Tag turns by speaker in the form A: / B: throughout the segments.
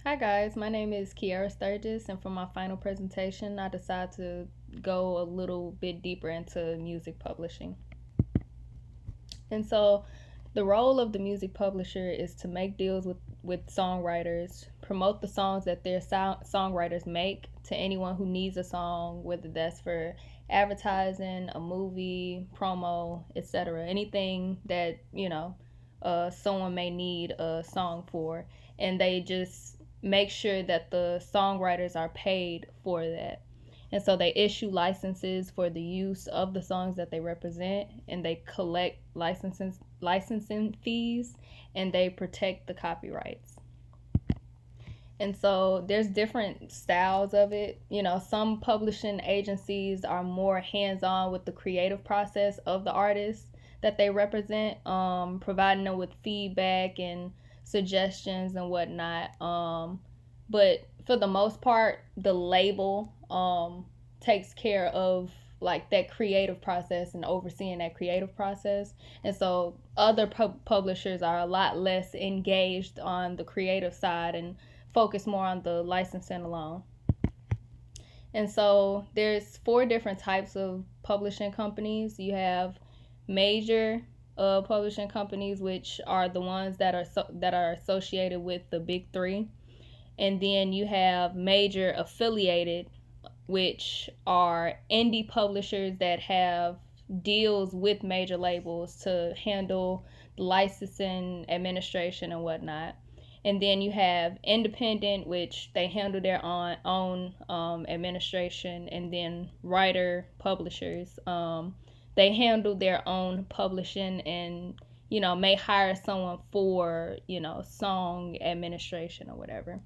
A: Hi guys, my name is Kiara Sturgis, and for my final presentation, I decided to go a little bit deeper into music publishing. And so, the role of the music publisher is to make deals with songwriters, promote the songs that their songwriters make to anyone who needs a song, whether that's for advertising, a movie, promo, etc. Anything that, someone may need a song for. And they just make sure that the songwriters are paid for that. And so they issue licenses for the use of the songs that they represent, and they collect licensing fees, and they protect the copyrights. And so there's different styles of it. Some publishing agencies are more hands-on with the creative process of the artists that they represent, providing them with feedback and suggestions and whatnot. But for the most part, the label takes care of like that creative process and overseeing that creative process. And so other publishers are a lot less engaged on the creative side and focus more on the licensing alone. And so there's four different types of publishing companies. You have major publishing companies, which are the ones that are associated with the big three, and then you have major affiliated, which are indie publishers that have deals with major labels to handle licensing, administration, and whatnot. And then you have independent, which they handle their own administration, and then writer publishers. They handle their own publishing and may hire someone for song administration or whatever.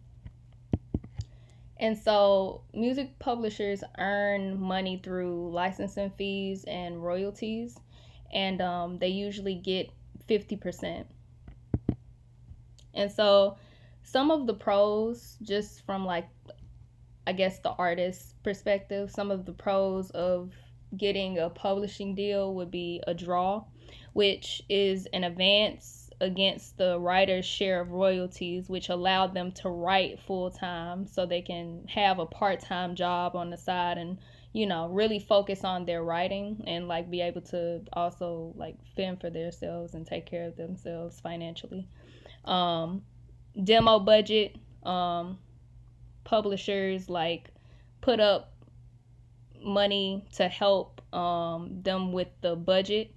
A: And so music publishers earn money through licensing fees and royalties, and they usually get 50%. And so some of the pros, just from like, I guess, the artist's perspective, some of the pros of getting a publishing deal would be a draw, which is an advance against the writer's share of royalties, which allowed them to write full time so they can have a part-time job on the side and really focus on their writing and like be able to also like fend for themselves and take care of themselves financially. Demo budget, publishers like put up money to help them with the budget,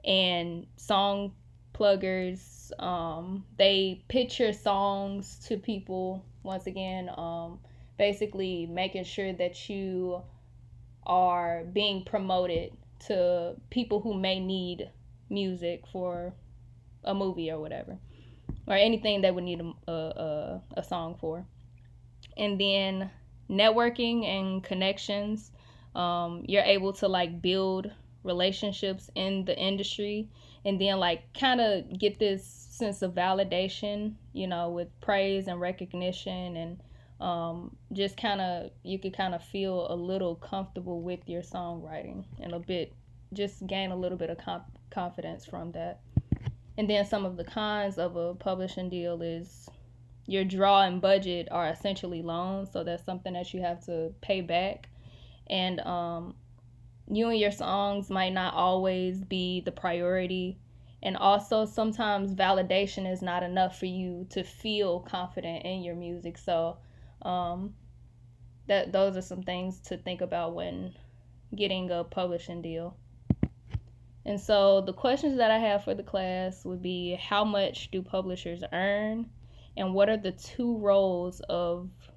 A: and song pluggers, they pitch your songs to people, once again, basically making sure that you are being promoted to people who may need music for a movie or whatever, or anything they would need a song for. And then networking and connections, you're able to like build relationships in the industry, and then like kind of get this sense of validation, with praise and recognition, and just kind of you could kind of feel a little comfortable with your songwriting and just gain a little bit of confidence from that. And then some of the cons of a publishing deal is your draw and budget are essentially loans, so that's something that you have to pay back. And you and your songs might not always be the priority. And also, sometimes validation is not enough for you to feel confident in your music. So, those are some things to think about when getting a publishing deal. And so, the questions that I have for the class would be: how much do publishers earn? And what are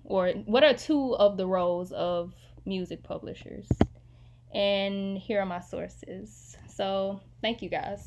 A: what are two of the roles of music publishers? And here are my sources. So thank you guys.